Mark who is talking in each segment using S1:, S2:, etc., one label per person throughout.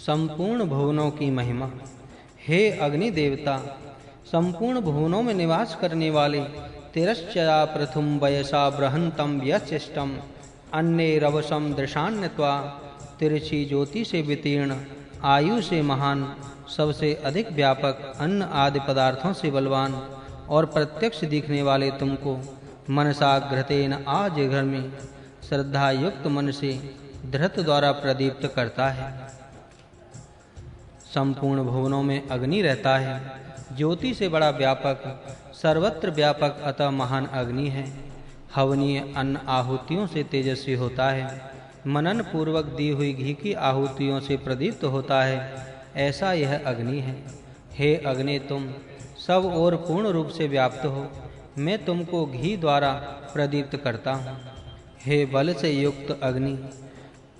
S1: संपूर्ण भुवनों की महिमा। हे अग्नि देवता, संपूर्ण भुवनों में निवास करने वाले, तिरश्चया प्रथुम वयसा बृहंतम व्यचेष्टम अन्य रवसम दृशान्यत्वा, तिरछी ज्योति से वितीर्ण, आयु से महान, सबसे अधिक व्यापक, अन्न आदि पदार्थों से बलवान और प्रत्यक्ष दिखने वाले तुमको मनसाग्रतेन आज घर में श्रद्धा युक्त मन से धृत द्वारा प्रदीप्त करता है। संपूर्ण भुवनों में अग्नि रहता है, ज्योति से बड़ा व्यापक, सर्वत्र व्यापक, अतः महान अग्नि है। हवनीय अन्न आहुतियों से तेजस्वी होता है, मनन पूर्वक दी हुई घी की आहुतियों से प्रदीप्त होता है, ऐसा यह अग्नि है। हे अग्नि, तुम सब ओर पूर्ण रूप से व्याप्त हो, मैं तुमको घी द्वारा प्रदीप्त करता हूँ। हे बल से युक्त अग्नि,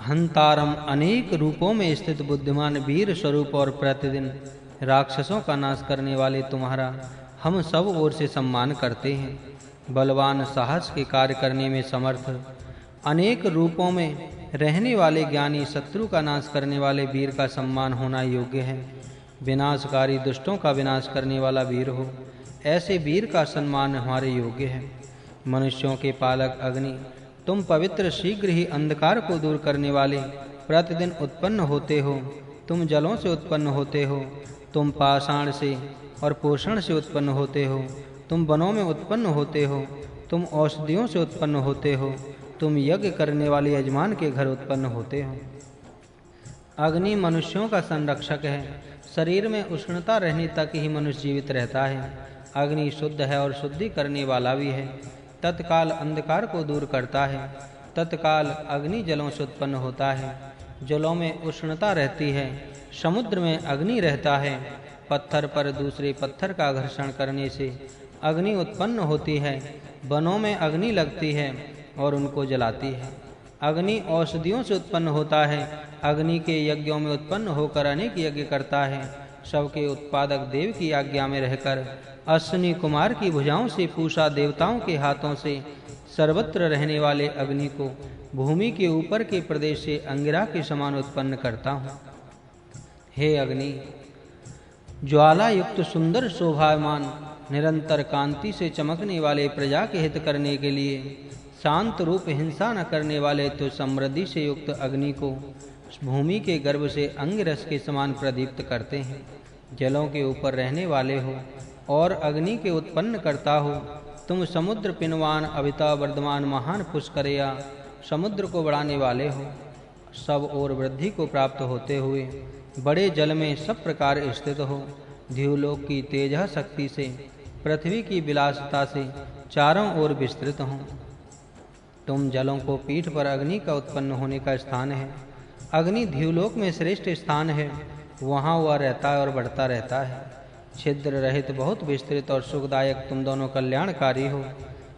S1: हंतारम, अनेक रूपों में स्थित बुद्धिमान वीर स्वरूप और प्रतिदिन राक्षसों का नाश करने वाले तुम्हारा हम सब ओर से सम्मान करते हैं। बलवान, साहस के कार्य करने में समर्थ, अनेक रूपों में रहने वाले ज्ञानी, शत्रु का नाश करने वाले वीर का सम्मान होना योग्य है। विनाशकारी दुष्टों का विनाश करने वाला वीर हो, ऐसे वीर का सम्मान हमारे योग्य है। मनुष्यों के पालक अग्नि, तुम पवित्र, शीघ्र ही अंधकार को दूर करने वाले, प्रतिदिन उत्पन्न होते हो। तुम जलों से उत्पन्न होते हो, तुम पाषाण से और पोषण से उत्पन्न होते हो, तुम वनों में उत्पन्न होते हो, तुम औषधियों से उत्पन्न होते हो, तुम यज्ञ करने वाले यजमान के घर उत्पन्न होते हो। अग्नि मनुष्यों का संरक्षक है, शरीर में उष्णता रहने तक ही मनुष्य जीवित रहता है। अग्नि शुद्ध है और शुद्धि करने वाला भी है, तत्काल अंधकार को दूर करता है। तत्काल अग्नि जलों से उत्पन्न होता है, जलों में उष्णता रहती है, समुद्र में अग्नि रहता है। पत्थर पर दूसरे पत्थर का घर्षण करने से अग्नि उत्पन्न होती है, वनों में अग्नि लगती है और उनको जलाती है। अग्नि औषधियों से उत्पन्न होता है, अग्नि के यज्ञों में उत्पन्न होकर अनेक यज्ञ करता है। सबके उत्पादक देव की आज्ञा में रहकर अश्विनी कुमार की भुजाओं से पूषा देवताओं के हाथों से सर्वत्र रहने वाले अग्नि को भूमि के ऊपर के प्रदेश से अंगिरा के समान उत्पन्न करता हूँ। हे अग्नि, ज्वाला युक्त, सुंदर, शोभायमान, निरंतर कांति से चमकने वाले, प्रजा के हित करने के लिए शांत रूप, हिंसा न करने वाले, तो समृद्धि से युक्त अग्नि को भूमि के गर्भ से अंगरस के समान प्रदीप्त करते हैं। जलों के ऊपर रहने वाले हो और अग्नि के उत्पन्न करता हो। तुम समुद्र पिनवान, अभिता, वर्धमान, महान, पुष्करया, समुद्र को बढ़ाने वाले हो। सब और वृद्धि को प्राप्त होते हुए बड़े जल में सब प्रकार स्थित हो। ध्युलोक की तेज शक्ति से, पृथ्वी की विलासता से चारों ओर विस्तृत हो। तुम जलों को पीठ पर अग्नि का उत्पन्न होने का स्थान है। अग्नि ध्युलोक में श्रेष्ठ स्थान है, वहाँ वह रहता है और बढ़ता रहता है। छिद्र रहित, बहुत विस्तृत और सुखदायक, तुम दोनों कल्याणकारी हो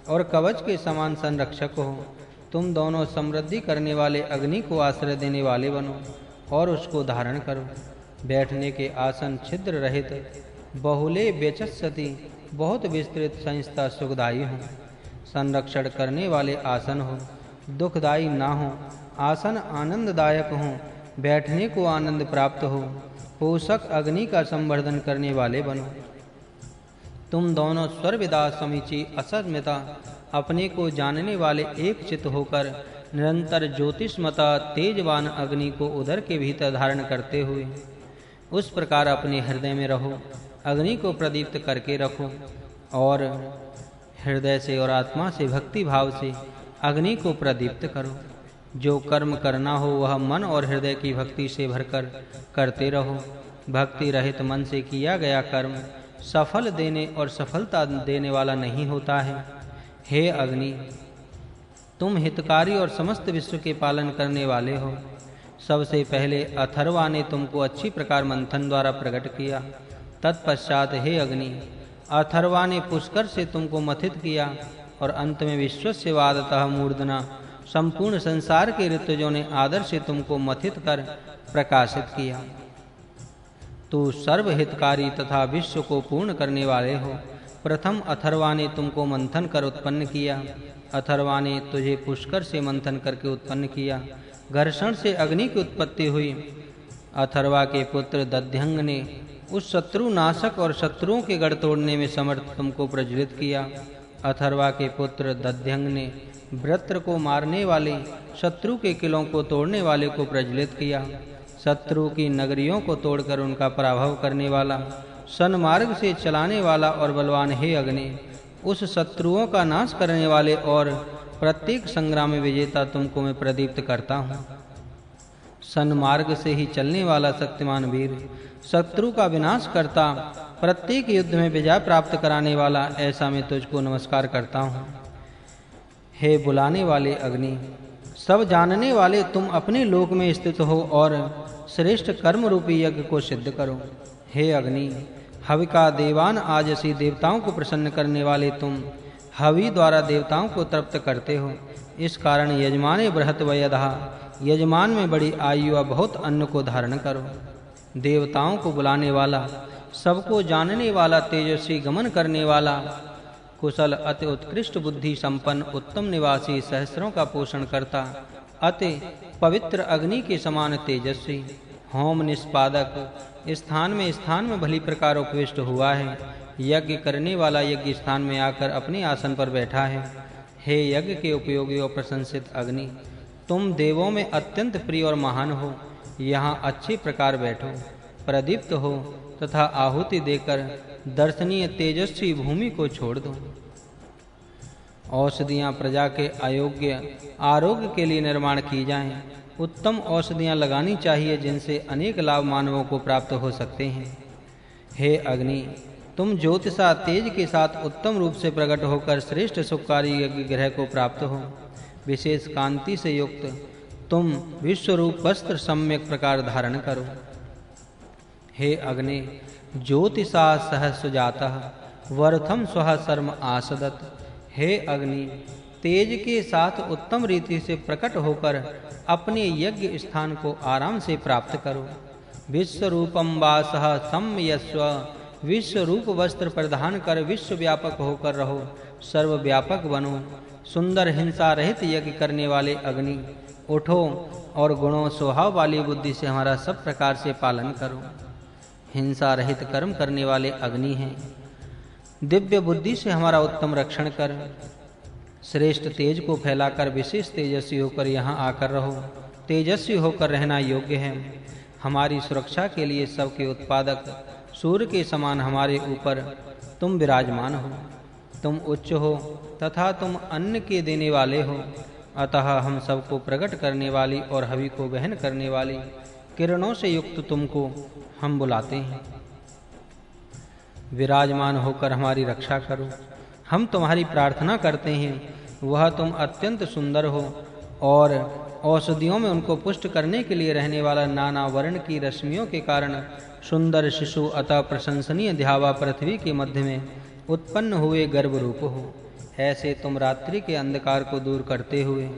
S1: और कवच के समान संरक्षक हो। तुम दोनों समृद्धि करने वाले अग्नि को आश्रय देने वाले बनो और उसको धारण करो। बैठने के आसन छिद्र रहित, बहुले व्यचस्सति, बहुत विस्तृत, संस्था सुखदायी हो। संरक्षण करने वाले आसन हो, दुखदायी ना हो। आसन आनंददायक हो, बैठने को आनंद प्राप्त हो। पोषक अग्नि का संवर्धन करने वाले बनो। तुम दोनों सर्वदा समीची, असस्मिता, अपने को जानने वाले, एक चित्त होकर निरंतर ज्योतिष्मता, तेजवान अग्नि को उदर के भीतर धारण करते हुए उस प्रकार अपने हृदय में रहो। अग्नि को प्रदीप्त करके रखो और हृदय से और आत्मा से, भक्ति भाव से अग्नि को प्रदीप्त करो। जो कर्म करना हो वह मन और हृदय की भक्ति से भरकर करते रहो। भक्ति रहित मन से किया गया कर्म सफल देने और सफलता देने वाला नहीं होता है। हे अग्नि, तुम हितकारी और समस्त विश्व के पालन करने वाले हो। सबसे पहले अथर्वा ने तुमको अच्छी प्रकार मंथन द्वारा प्रकट किया। तत्पश्चात हे अग्नि, अथर्वा ने पुष्कर से तुमको मथित किया और अंत में विश्वस्य वादतः मूर्धना, संपूर्ण संसार के ऋतुजों ने आदर से तुमको मथित कर प्रकाशित किया। तू सर्वहितकारी तथा विश्व को पूर्ण करने वाले हो। प्रथम अथर्वा ने तुमको मंथन कर उत्पन्न किया। अथर्वा ने तुझे पुष्कर से मंथन करके उत्पन्न किया। घर्षण से अग्नि की उत्पत्ति हुई अथर्वा के पुत्र दध्यंग ने उस शत्रु नाशक और शत्रुओं के गढ़ तोड़ने में समर्थ तुमको प्रज्वलित किया। अथर्वा के पुत्र दध्यंग ने वृत्र को मारने वाले, शत्रु के किलों को तोड़ने वाले को प्रज्वलित किया। शत्रु की नगरियों को तोड़कर उनका पराभव करने वाला, सन्मार्ग से चलाने वाला और बलवान हे अग्नि, उस शत्रुओं का नाश करने वाले और प्रत्येक संग्राम में विजेता तुमको मैं प्रदीप्त करता हूँ। सन्मार्ग से ही चलने वाला शक्तिमान वीर, शत्रु का विनाश करता, प्रत्येक युद्ध में विजय प्राप्त कराने वाला, ऐसा मैं तुझको नमस्कार करता हूँ। हे बुलाने वाले अग्नि, सब जानने वाले, तुम अपने लोक में स्थित हो और श्रेष्ठ कर्म रूपी यज्ञ को सिद्ध करो। हे अग्नि, हवि का देवान आजसी देवताओं को प्रसन्न करने वाले तुम हवि द्वारा देवताओं को तृप्त करते हो। इस कारण यजमाने बृहत वयदहा, यजमान में बड़ी आयु व बहुत अन्न को धारण करो। देवताओं को बुलाने वाला, सबको जानने वाला, तेजस्वी गमन करने वाला, कुशल, अति उत्कृष्ट बुद्धि संपन्न, उत्तम निवासी, सहस्रों का पोषण करता, अति पवित्र अग्नि के समान तेजस्वी, होम निष्पादक, स्थान में भली प्रकार उपविष्ट हुआ है। यज्ञ करने वाला यज्ञ स्थान में आकर अपने आसन पर बैठा है। हे यज्ञ के उपयोगी और प्रशंसित अग्नि, तुम देवों में अत्यंत प्रिय और महान हो। यहाँ अच्छी प्रकार बैठो, प्रदीप्त हो तथा आहुति देकर दर्शनीय तेजस्वी भूमि को छोड़ दो। औषधियाँ प्रजा के अयोग्य आरोग्य के लिए निर्माण की जाएं। उत्तम औषधियाँ लगानी चाहिए जिनसे अनेक लाभ मानवों को प्राप्त हो सकते हैं। हे अग्नि, तुम ज्योतिषा तेज के साथ उत्तम रूप से प्रकट होकर श्रेष्ठ सुखकारी यज्ञ ग्रह को प्राप्त हो। विशेष कांति से युक्त तुम विश्वरूप वस्त्र सम्यक प्रकार धारण करो। हे अग्नि, ज्योतिषा सह सुजातः वर्थम स्वः शर्म आसदत। हे अग्नि, तेज के साथ उत्तम रीति से प्रकट होकर अपने यज्ञ स्थान को आराम से प्राप्त करो। विश्वरूपम वासः संयस्व, विश्व रूप वस्त्र प्रधान कर विश्व व्यापक होकर रहो, सर्वव्यापक बनो। सुंदर हिंसा रहित यज्ञ करने वाले अग्नि, उठो और गुणों स्वभाव वाली बुद्धि से हमारा सब प्रकार से पालन करो। हिंसा रहित कर्म करने वाले अग्नि हैं। दिव्य बुद्धि से हमारा उत्तम रक्षण कर, श्रेष्ठ तेज को फैलाकर विशेष तेजस्वी होकर यहाँ आकर रहो। तेजस्वी होकर रहना योग्य है। हमारी सुरक्षा के लिए सबके उत्पादक सूर्य के समान हमारे ऊपर तुम विराजमान हो। तुम उच्च हो तथा तुम अन्न के देने वाले हो, अतः हम सबको प्रकट करने वाली और हवि को वहन करने वाली किरणों से युक्त तुमको हम बुलाते हैं। विराजमान होकर हमारी रक्षा करो। हम तुम्हारी प्रार्थना करते हैं। वह तुम अत्यंत सुंदर हो और औषधियों में उनको पुष्ट करने के लिए रहने वाला नाना वर्ण की रश्मियों के कारण सुंदर शिशु अतः प्रशंसनीय ध्यावा पृथ्वी के मध्य में उत्पन्न हुए गर्भ रूप हो। ऐसे तुम रात्रि के अंधकार को दूर करते हुए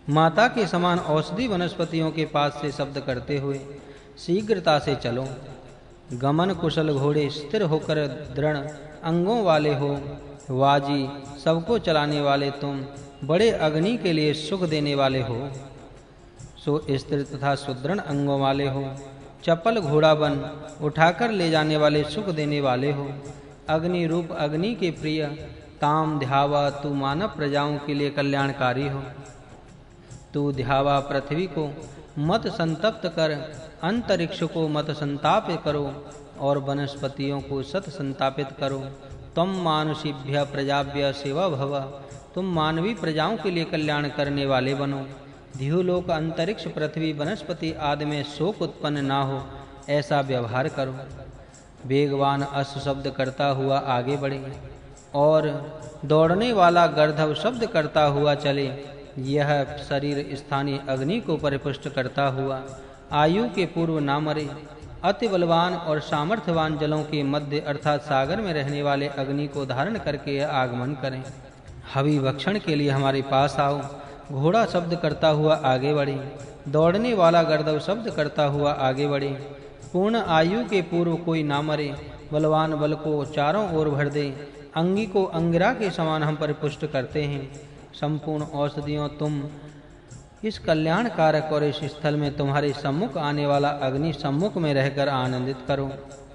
S1: माता के समान औषधि वनस्पतियों के पास से शब्द करते हुए शीघ्रता से चलो। गमन कुशल घोड़े स्थिर होकर दृढ़ अंगों वाले हो। वाजी सबको चलाने वाले तुम बड़े अग्नि के लिए सुख देने वाले हो। सो स्थिर तथा सुदृढ़ अंगों वाले हो। चपल घोड़ा बन उठाकर ले जाने वाले सुख देने वाले हो। अग्नि रूप अग्नि के प्रिय ताम ध्यावा, तू मानव प्रजाओं के लिए कल्याणकारी हो। तू ध्यावा पृथ्वी को मत संतप्त कर, अंतरिक्ष को मत संताप करो और वनस्पतियों को सत संतापित करो। तुम मानुषीभ्य प्रजाभ्य सेवा भव, तुम मानवी प्रजाओं के लिए कल्याण करने वाले बनो। ध्युलोक अंतरिक्ष पृथ्वी वनस्पति आदि में शोक उत्पन्न ना हो, ऐसा व्यवहार करो। वेगवान अश्व शब्द करता हुआ आगे बढ़े और दौड़ने वाला गर्दभ शब्द करता हुआ चले। यह शरीर स्थानीय अग्नि को परिपुष्ट करता हुआ आयु के पूर्व ना मरे। अति बलवान और सामर्थ्यवान जलों के मध्य अर्थात सागर में रहने वाले अग्नि को धारण करके आगमन करें। हवि भक्षण के लिए हमारे पास आओ। घोड़ा शब्द करता हुआ आगे बढ़े। दौड़ने वाला गर्दभ शब्द करता हुआ आगे बढ़े। पूर्ण आयु के पूर्व कोई ना मरे। बलवान बल को चारों ओर भर दे। अंगी को अंगिरा के समान हम परिपुष्ट करते हैं। संपूर्ण औषधियों तुम इस कल्याण कारक और इस स्थल में तुम्हारे सम्मुख आने वाला अग्नि सम्मुख में रहकर आनंदित करो।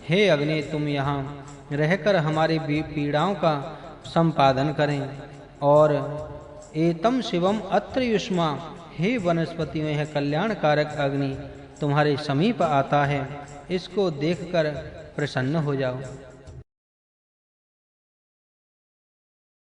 S1: हे अग्नि, तुम यहाँ रहकर हमारी पीड़ाओं का संपादन करें। और एतम शिवम अत्र युष्मा, हे वनस्पतियों, यह कल्याण कारक अग्नि तुम्हारे समीप आता है, इसको देखकर प्रसन्न हो जाओ।